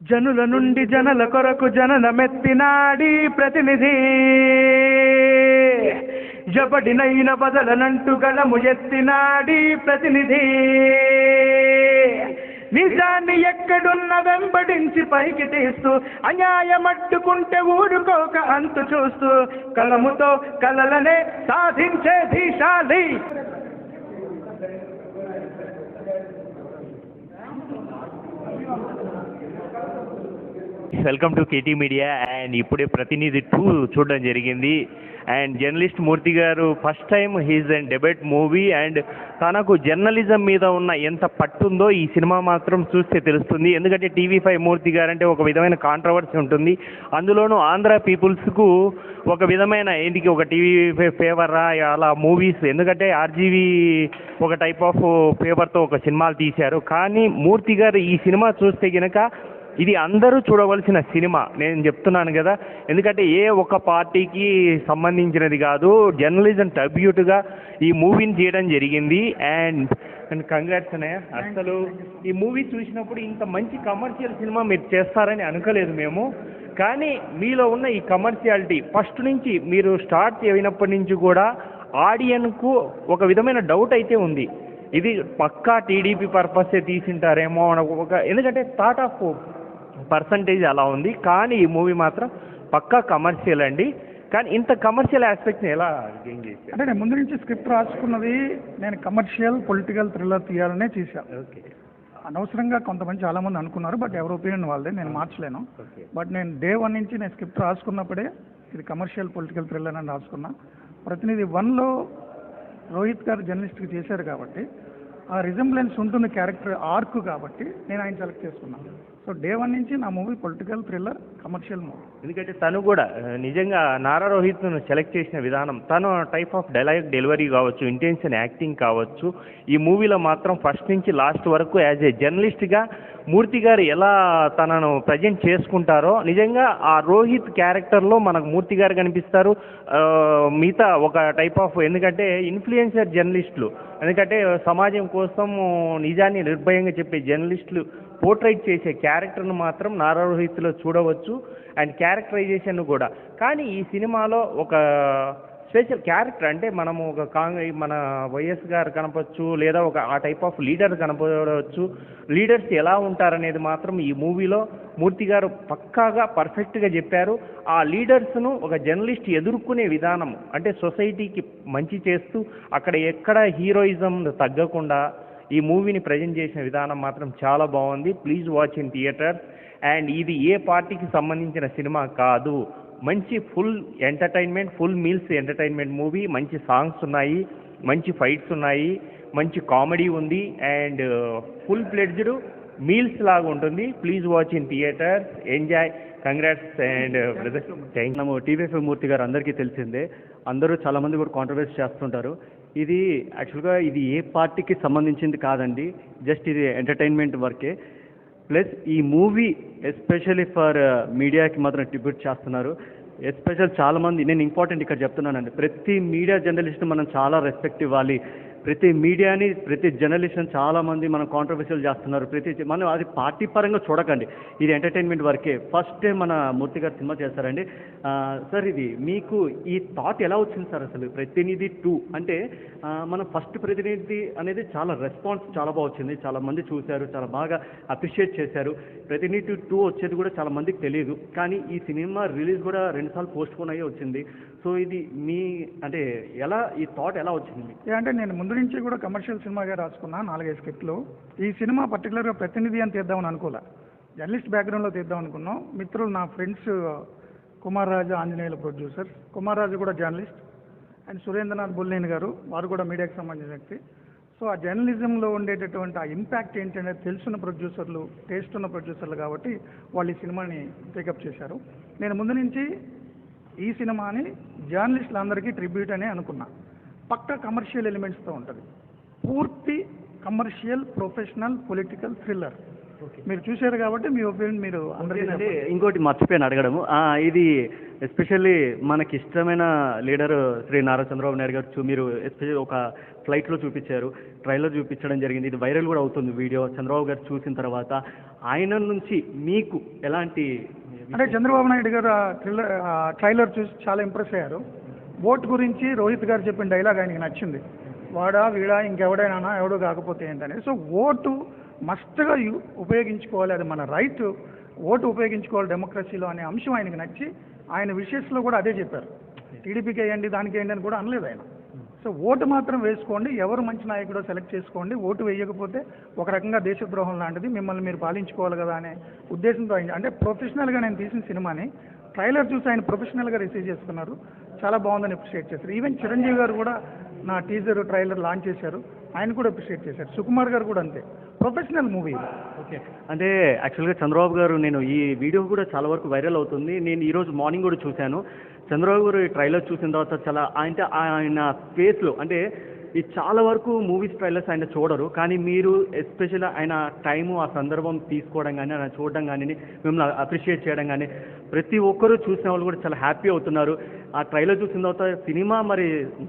జనుల నుండి జనల కొరకు జననమెత్తినాడి ప్రతినిధి, జబడినైన బదలనంటూ గళము ఎత్తినాడి ప్రతినిధి, నిజాన్ని ఎక్కడున్న వెంబడించి పైకి తీస్తూ, అన్యాయమట్టుకుంటే ఊరుకోక అంతు చూస్తూ, కలముతో కలలనే సాధించే ధీశాలి. Welcome to KT media. And ఇప్పుడే ప్రతినిధి 2 చూడడం జరిగింది. అండ్ జర్నలిస్ట్ మూర్తి గారు first time his and debate movie. And తనకు జర్నలిజం మీద ఉన్న ఎంత పట్టుందో ఈ సినిమా మాత్రం చూస్తే తెలుస్తుంది. ఎందుకంటే TV5 మూర్తి గారు అంటే ఒక విధమైన కాంట్రవర్సీ ఉంటుంది. అందులోనూ ఆంధ్ర పీపుల్స్కు ఒక విధమైన ఏంటికి ఒక TV5 ఫేవరా అలా మూవీస్, ఎందుకంటే RGV ఒక టైప్ ఆఫ్ ఫేవర్తో ఒక సినిమాలు తీశారు. కానీ మూర్తి గారు ఈ సినిమా చూస్తే కనుక ఇది అందరూ చూడవలసిన సినిమా, నేను చెప్తున్నాను కదా. ఎందుకంటే ఏ ఒక్క పార్టీకి సంబంధించినది కాదు, జర్నలిజం ట్రిబ్యూట్గా ఈ మూవీని చేయడం జరిగింది. అండ్ కంగ్రాట్స్ అన్నయ్య. అసలు ఈ మూవీ చూసినప్పుడు ఇంత మంచి కమర్షియల్ సినిమా మీరు చేస్తారని అనుకోలేదు మేము. కానీ మీలో ఉన్న ఈ కమర్షియాలిటీ ఫస్ట్ నుంచి మీరు స్టార్ట్ అయినప్పటి నుంచి కూడా ఆడియన్కు ఒక విధమైన డౌట్ అయితే ఉంది, ఇది పక్కా టీడీపీ పర్పసే తీసింటారేమో ఒక, ఎందుకంటే థాట్ ఆఫ్ పర్సంటేజ్ అలా ఉంది. కానీ ఈ మూవీ మాత్రం పక్కా కమర్షియల్ అండి. కానీ ఇంత కమర్షియల్ ఆస్పెక్ట్ని ఎలా గెయిన్ చేశారు? అంటే నేను ముందు నుంచి స్క్రిప్ట్ రాసుకున్నది నేను కమర్షియల్ పొలిటికల్ థ్రిల్లర్ తీయాలనే చేశాను. ఓకే. అనవసరంగా కొంతమంది చాలామంది అనుకున్నారు, బట్ ఎవరి ఒపీనియన్ వాళ్ళదే, నేను మార్చలేను. బట్ నేను డే 1 నుంచి నేను స్క్రిప్ట్ రాసుకున్నప్పుడే ఇది కమర్షియల్ పొలిటికల్ థ్రిల్లర్ అని రాసుకున్నా. ప్రతినిధి 1లో రోహిత్ గారు జర్నలిస్ట్కి చేశారు కాబట్టి ఆ రిజంబ్లెన్స్ ఉంటుంది క్యారెక్టర్ ఆర్క్, కాబట్టి నేను ఆయన సెలెక్ట్ చేసుకున్నాను. సో డే 1 నుంచి నా movie political thriller commercial movie. ఎందుకంటే తను కూడా నిజంగా నారా రోహిత్ను సెలెక్ట్ చేసిన విధానం, తను టైప్ ఆఫ్ డైలాగ్ డెలివరీ కావచ్చు, ఇంటెన్షన్ యాక్టింగ్ కావచ్చు, ఈ మూవీలో మాత్రం ఫస్ట్ నుంచి లాస్ట్ వరకు యాజ్ ఏ జర్నలిస్ట్గా మూర్తి గారు ఎలా తనను ప్రజెంట్ చేసుకుంటారో, నిజంగా ఆ రోహిత్ క్యారెక్టర్లో మనకు మూర్తి గారు కనిపిస్తారు. మిగతా ఒక టైప్ ఆఫ్, ఎందుకంటే ఇన్ఫ్లుయెన్సర్ జర్నలిస్టులు, ఎందుకంటే సమాజం కోసం నిజాన్ని నిర్భయంగా చెప్పే జర్నలిస్టులు పోర్ట్రైట్ చేసే క్యారెక్టర్ను మాత్రం నారా రోహిత్లో చూడవచ్చు. అండ్ క్యారెక్టరైజేషన్ కూడా. కానీ ఈ సినిమాలో ఒక స్పెషల్ క్యారెక్టర్, అంటే మనము ఒక మన వైఎస్ గారు కనపచ్చు, లేదా ఒక ఆ టైప్ ఆఫ్ లీడర్ కనపడవచ్చు. లీడర్స్ ఎలా ఉంటారనేది మాత్రం ఈ మూవీలో మూర్తి గారు పక్కాగా పర్ఫెక్ట్గా చెప్పారు. ఆ లీడర్స్ను ఒక జర్నలిస్ట్ ఎదుర్కొనే విధానం, అంటే సొసైటీకి మంచి చేస్తూ అక్కడ ఎక్కడ హీరోయిజం తగ్గకుండా ఈ మూవీని ప్రజెంట్ చేసిన విధానం మాత్రం చాలా బాగుంది. Please watch in theatre. And ఇది ఏ పార్టీకి సంబంధించిన సినిమా కాదు, మంచి full entertainment, full meals entertainment movie. మంచి సాంగ్స్ ఉన్నాయి, మంచి ఫైట్స్ ఉన్నాయి, మంచి కామెడీ ఉంది, అండ్ ఫుల్ ప్లెడ్జ్డ్ మీల్స్ లాగా ఉంటుంది. Please watch in theatre, enjoy. Congrats and brother. Thank. మనము TV5 మూర్తి గారు అందరికీ తెలిసిందే, అందరూ చాలామంది కూడా కాంట్రవర్సీ చేస్తుంటారు. ఇది యాక్చువల్గా ఇది ఏ పార్టీకి సంబంధించింది కాదండి, జస్ట్ ఇది ఎంటర్టైన్మెంట్ వర్కే. ప్లస్ ఈ మూవీ ఎస్పెషల్లీ ఫర్ మీడియాకి మాత్రం ట్రిబ్యూట్ చేస్తున్నారు. ఎస్పెషల్ చాలామంది, నేను ఇంపార్టెంట్ ఇక్కడ చెప్తున్నానండి, ప్రతి మీడియా జర్నలిస్ట్ని మనం చాలా రెస్పెక్ట్ ఇవ్వాలి. ప్రతి మీడియాని, ప్రతి జర్నలిస్ట్ని చాలామంది మనం కాంట్రవర్షియల్ చేస్తున్నారు. మనం అది పార్టీ పరంగా చూడకండి, ఇది ఎంటర్టైన్మెంట్ వరకే. ఫస్ట్ టైం మన మూర్తి గారు సినిమా చేస్తారండి. సార్ ఇది మీకు ఈ థాట్ ఎలా వచ్చింది సార్? అసలు ప్రతినిధి 2 అంటే మన ఫస్ట్ ప్రతినిధి అనేది చాలా రెస్పాన్స్ చాలా బాగా వచ్చింది, చాలా మంది చూశారు, చాలా బాగా అప్రిషియేట్ చేశారు. ప్రతినిధి 2 వచ్చేది కూడా చాలా మందికి తెలియదు. కానీ ఈ సినిమా రిలీజ్ కూడా 2 సార్లు పోస్ట్ పోన్ అయ్యి వచ్చింది. సో ఇది మీ అంటే ఎలా ఈ థాట్ ఎలా వచ్చింది? అంటే నేను ముందు నుంచి కూడా కమర్షియల్ సినిమాగా రాసుకున్నా 4-5 స్క్రిప్ట్లు. ఈ సినిమా పర్టికులర్గా ప్రతినిధి అని తీద్దామని అనుకోలే, జర్నలిస్ట్ బ్యాక్గ్రౌండ్లో తీద్దాం అనుకున్నాం. మిత్రులు నా ఫ్రెండ్స్ కుమార్ రాజు, ఆంజనేయుల ప్రొడ్యూసర్, కుమార్ రాజు కూడా జర్నలిస్ట్, అండ్ సురేంద్రనాథ్ బొల్లేని గారు, వారు కూడా మీడియాకి సంబంధించిన వ్యక్తి. సో ఆ జర్నలిజంలో ఉండేటటువంటి ఆ ఇంపాక్ట్ ఏంటనేది తెలుసున్న ప్రొడ్యూసర్లు, టేస్ట్ ఉన్న ప్రొడ్యూసర్లు కాబట్టి వాళ్ళు ఈ సినిమాని టేకప్ చేశారు. నేను ముందు నుంచి ఈ సినిమాని జర్నలిస్టులందరికీ ట్రిబ్యూట్ అనే అనుకున్నా. పక్కా కమర్షియల్ ఎలిమెంట్స్తో ఉంటుంది, పూర్తి కమర్షియల్ ప్రొఫెషనల్ పొలిటికల్ థ్రిల్లర్. మీరు చూశారు కాబట్టి మీ ఒపీనియన్ మీరు అందరికీ అంటే ఇంకోటి మర్చిపోయాను అడగడము, ఇది ఎస్పెషల్లీ మనకి ఇష్టమైన లీడర్ శ్రీ నారా చంద్రబాబు నాయుడు గారు మీరు ఎస్పెషల్లీ ఒక ఫ్లైట్లో చూపించారు, ట్రైలర్ చూపించడం జరిగింది, ఇది వైరల్ కూడా అవుతుంది వీడియో. చంద్రబాబు గారు చూసిన తర్వాత ఆయన నుంచి మీకు ఎలాంటి అంటే చంద్రబాబు నాయుడు గారు ట్రైలర్ చూసి చాలా ఇంప్రెస్ అయ్యారు. ఓట్ గురించి రోహిత్ గారు చెప్పిన డైలాగ్ ఆయనకి నచ్చింది, వాడా వీడా ఇంకెవడైనా ఎవడో కాకపోతే ఏంటని. సో ఓటు మస్ట్గా ఉపయోగించుకోవాలి, అది మన రైట్, ఓటు ఉపయోగించుకోవాలి డెమోక్రసీలో అనే అంశం ఆయనకి నచ్చి ఆయన విషయస్లో కూడా అదే చెప్పారు. టీడీపీకి వేయండి దానికి వేయండి అని కూడా అనలేదు ఆయన. సో ఓటు మాత్రం వేసుకోండి, ఎవరు మంచి నాయకుడో సెలెక్ట్ చేసుకోండి, ఓటు వేయకపోతే ఒక రకంగా దేశద్రోహం లాంటిది, మిమ్మల్ని మీరు పాలించుకోవాలి కదా అనే ఉద్దేశంతో ఆయన అంటే ప్రొఫెషనల్గా నేను తీసిన సినిమాని ట్రైలర్ చూసి ఆయన ప్రొఫెషనల్గా రిసీవ్ చేసుకున్నారు, చాలా బాగుందని అప్రిషియేట్ చేశారు. ఈవెన్ చిరంజీవి గారు కూడా నా టీజర్ ట్రైలర్ లాంచ్ చేశారు, ఆయన కూడా అప్రిషియేట్ చేశారు. సుకుమార్ గారు కూడా అంతే, ప్రొఫెషనల్ మూవీ. ఓకే, అంటే యాక్చువల్గా చంద్రబాబు గారు, నేను ఈ వీడియో కూడా చాలా వరకు వైరల్ అవుతుంది, నేను ఈరోజు మార్నింగ్ కూడా చూశాను. చంద్రబాబు గారు ఈ ట్రైలర్ చూసిన తర్వాత చాలా ఆయన ఫేస్లో అంటే ఈ చాలా వరకు మూవీస్ ట్రైలర్స్ ఆయన చూడరు, కానీ మీరు ఎస్పెషల్ ఆయన టైము ఆ సందర్భం తీసుకోవడం కానీ ఆయన చూడడం కానీ మిమ్మల్ని అప్రిషియేట్ చేయడం కానీ ప్రతి ఒక్కరూ చూసిన వాళ్ళు కూడా చాలా హ్యాపీ అవుతున్నారు. ఆ ట్రైలర్ చూసిన తర్వాత సినిమా మరి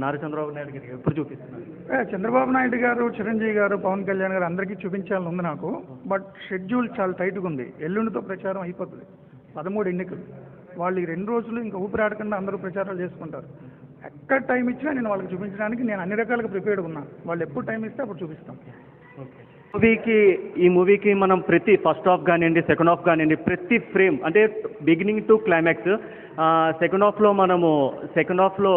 నారా చంద్రబాబు నాయుడు గారికి ఎప్పుడు చూపిస్తున్నారు? చంద్రబాబు నాయుడు గారు, చిరంజీవి గారు, పవన్ కళ్యాణ్ గారు అందరికీ చూపించాలని ఉంది నాకు. బట్ షెడ్యూల్ చాలా టైట్గా ఉంది, ఎల్లుండితో ప్రచారం అయిపోతుంది, 13 ఎన్నికలు. వాళ్ళు ఈ 2 రోజులు ఇంకా ఊపిరాడకుండా అందరూ ప్రచారాలు చేసుకుంటారు. ఎక్కడ టైం ఇచ్చినా నేను వాళ్ళకి చూపించడానికి నేను అన్ని రకాలుగా ప్రిపేర్డ్ ఉన్నా, వాళ్ళు ఎప్పుడు టైం ఇస్తే అప్పుడు చూపిస్తాం. ఈ మూవీకి మనం ప్రతి ఫస్ట్ హాఫ్ కానివ్వండి, సెకండ్ హాఫ్ కానివ్వండి, ప్రతి ఫ్రేమ్ అంటే బిగినింగ్ టు క్లైమాక్స్, సెకండ్ హాఫ్లో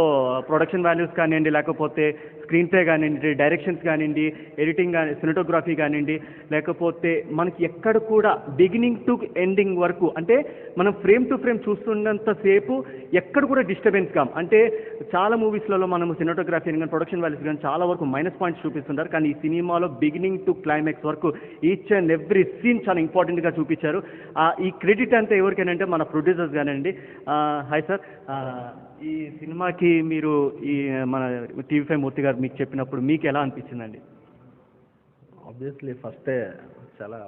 ప్రొడక్షన్ వాల్యూస్ కానివ్వండి, లేకపోతే స్క్రీన్ ప్లే కానివ్వండి, డైరెక్షన్స్ కానివ్వండి, ఎడిటింగ్ కానీ, సినిమాటోగ్రఫీ కానివ్వండి, లేకపోతే మనకి ఎక్కడ కూడా బిగినింగ్ టు ఎండింగ్ వరకు అంటే మనం ఫ్రేమ్ టు ఫ్రేమ్ చూస్తున్నంతసేపు ఎక్కడ కూడా డిస్టర్బెన్స్ కాం. అంటే చాలా మూవీస్లలో మనం సినిమాటోగ్రఫీ కానీ ప్రొడక్షన్ వాల్యూస్ కానీ చాలా వరకు మైనస్ పాయింట్స్ చూపిస్తుంటారు, కానీ ఈ సినిమాలో బిగినింగ్ టు క్లైమాక్స్ వరకు ఈచ్ అండ్ ఎవ్రీ సీన్ చాలా ఇంపార్టెంట్గా చూపించారు. ఈ క్రెడిట్ అంతా ఎవరికైనా మన ప్రొడ్యూసర్స్ కానివ్వండి. హాయ్ సార్, ఈ సినిమాకి మీరు ఈ మన TV5 మూర్తి గారు మీకు చెప్పినప్పుడు మీకు ఎలా అనిపించిందండి? ఆబ్వియస్లీ ఫస్టే చాలా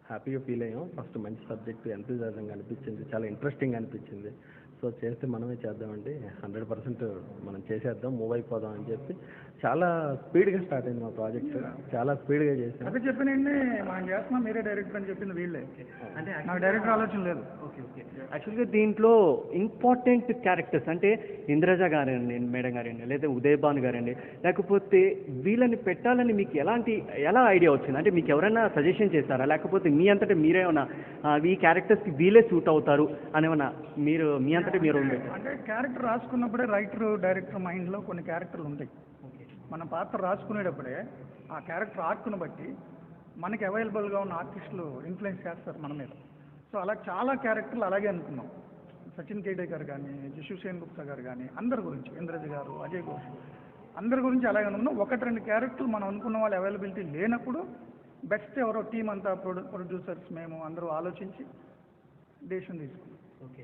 హ్యాపీగా ఫీల్ అయ్యాం. ఫస్ట్ మంచి సబ్జెక్ట్, ఎంతూజియాజంగా అనిపించింది, చాలా ఇంట్రెస్టింగ్ అనిపించింది. సో చేస్తే మనమే చేద్దామండి, 100% మనం చేసేద్దాం, మూవ్ అయిపోదాం అని చెప్పి చాలా స్పీడ్గా స్టార్ట్ అయింది మా ప్రాజెక్ట్, చాలా స్పీడ్గా చేసాం. అదే చెప్పినండి, మనం చేస్తున్నాం, మీరే డైరెక్టర్ అని చెప్పింది వీళ్ళే, అంటే నాకు డైరెక్టర్ ఆలోచన లేదు. ఓకే, యాక్చువల్గా దీంట్లో ఇంపార్టెంట్ క్యారెక్టర్స్ అంటే ఇంద్రజ గారండి, మేడం గారండి, లేదా ఉదయభాన్ గారండి, లేకపోతే వీళ్ళని పెట్టాలని మీకు ఎలా ఐడియా వచ్చింది? అంటే మీకు ఎవరైనా సజెషన్ చేస్తారా, లేకపోతే మీ అంతటా మీరేమన్నా ఈ క్యారెక్టర్స్కి వీళ్ళే సూట్ అవుతారు అనేమన్నా మీరు మీ అంతటా మీరు అంటే క్యారెక్టర్ రాసుకున్నప్పుడే రైటర్ డైరెక్టర్ మైండ్లో కొన్ని క్యారెక్టర్లు ఉంటాయి. మన పాత్ర రాసుకునేటప్పుడే ఆ క్యారెక్టర్ ఆర్ట్ను బట్టి మనకి అవైలబుల్గా ఉన్న ఆర్టిస్టులు ఇన్ఫ్లుయెన్స్ చేస్తారు మన మీద. సో అలా చాలా క్యారెక్టర్లు అలాగే అనుకున్నాం. సచిన్ కేడేకర్ కానీ, జిషు సేన్గుప్తా గారు కానీ, అందరి గురించి, ఇంద్రజ గారు, అజయ్ ఘోష్, అందరి గురించి అలాగే అనుకున్నాం. 1-2 క్యారెక్టర్లు మనం అనుకున్న వాళ్ళు అవైలబిలిటీ లేనప్పుడు బెస్ట్ ఎవరో టీం అంతా ప్రొడ్యూసర్స్ మేము అందరూ ఆలోచించి డెసిషన్ తీసుకున్నాం. ఓకే,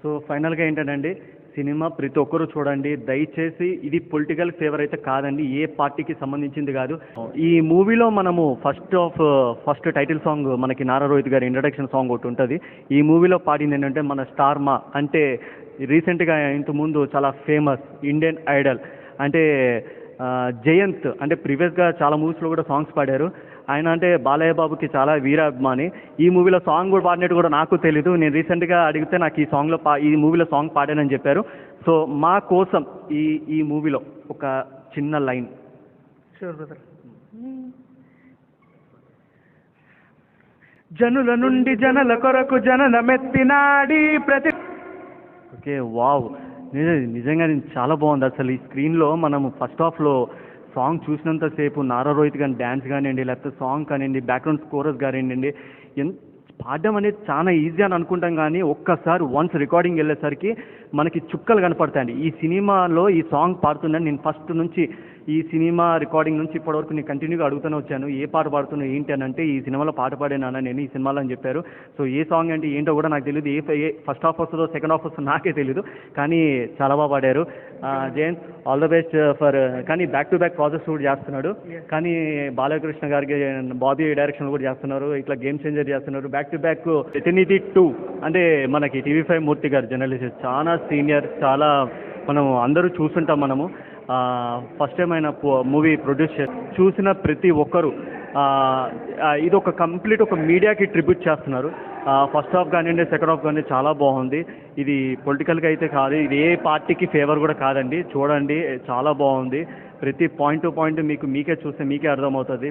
సో ఫైనల్గా ఏంటంటే సినిమా ప్రతి ఒక్కరూ చూడండి దయచేసి. ఇది పొలిటికల్ ఫేవర్ అయితే కాదండి, ఏ పార్టీకి సంబంధించింది కాదు. ఈ మూవీలో మనము ఫస్ట్ టైటిల్ సాంగ్ మనకి నారా రోహిత్ గారి ఇంట్రడక్షన్ సాంగ్ ఒకటి ఉంటుంది. ఈ మూవీలో పాడింది ఏంటంటే మన స్టార్ మా, అంటే రీసెంట్గా ఇంతకుముందు చాలా ఫేమస్ ఇండియన్ ఐడల్ అంటే జయంత్, అంటే ప్రీవియస్గా చాలా మూవీస్లో కూడా సాంగ్స్ పాడారు ఆయన. అంటే బాలయ్య బాబుకి చాలా వీరాభిమాని. ఈ మూవీలో సాంగ్ కూడా పాడినట్టు కూడా నాకు తెలీదు. నేను రీసెంట్గా అడిగితే నాకు ఈ మూవీలో సాంగ్ పాడానని చెప్పారు. సో మా కోసం ఈ మూవీలో ఒక చిన్న లైన్. Sure brother. జనుల నుండి జనల కొరకు జననమెత్తినాడి ప్రతి. ఓకే, వావ్, నిజంగా చాలా బాగుంది అసలు. ఈ స్క్రీన్లో మనము ఫస్ట్ హాఫ్లో సాంగ్ చూసినంతసేపు నారా రోహిత్ కానీ డ్యాన్స్ కానివ్వండి, లేకపోతే సాంగ్ కానివ్వండి, బ్యాక్గ్రౌండ్ స్కోరస్ కానివ్వండి, పాడడం అనేది చాలా ఈజీ అని అనుకుంటాం, కానీ ఒక్కసారి వన్స్ రికార్డింగ్ వెళ్ళేసరికి మనకి చుక్కలు కనపడతాయండి. ఈ సినిమాలో ఈ సాంగ్ పాడుతున్నాను నేను ఫస్ట్ నుంచి, ఈ సినిమా రికార్డింగ్ నుంచి ఇప్పటివరకు నేను కంటిన్యూగా అడుగుతూనే వచ్చాను, ఏ పాట పాడుతున్నా ఏంటి అని అంటే, ఈ సినిమాలో పాట పాడాను నేను ఈ సినిమాలో అని చెప్పారు. సో ఏ సాంగ్ అంటే ఏంటో కూడా నాకు తెలియదు, ఏ ఫస్ట్ హాఫ్ వస్తుందో సెకండ్ హాఫ్ వస్తుందో నాకే తెలియదు, కానీ చాలా బాగా పాడారు. Jayant all the best for, కానీ బ్యాక్ టు బ్యాక్ ప్రాజెక్ట్స్ కూడా చేస్తున్నాడు, కానీ బాలకృష్ణ గారికి బాబీ డైరెక్షన్ కూడా చేస్తున్నారు, ఇట్లా గేమ్ చేంజర్ చేస్తున్నారు, బ్యాక్ టు బ్యాక్ ప్రతినిధి 2 అంటే మనకి టీవీ5 మూర్తి గారు జర్నలిస్ట్, చాలా సీనియర్, చాలా మనం అందరూ చూస్తుంటాం మనము. ఫస్ట్ టైం ఆయన మూవీ ప్రొడ్యూస్ చూసిన ప్రతి ఒక్కరు ఇది ఒక కంప్లీట్ ఒక మీడియాకి ట్రిబ్యూట్ చేస్తున్నారు. ఫస్ట్ హాఫ్ కానివ్వండి, సెకండ్ హాఫ్ కానీ చాలా బాగుంది. ఇది పొలిటికల్గా అయితే కాదు, ఇది ఏ పార్టీకి ఫేవర్ కూడా కాదండి, చూడండి చాలా బాగుంది. ప్రతి పాయింట్ టు పాయింట్ మీకే చూస్తే మీకే అర్థమవుతుంది.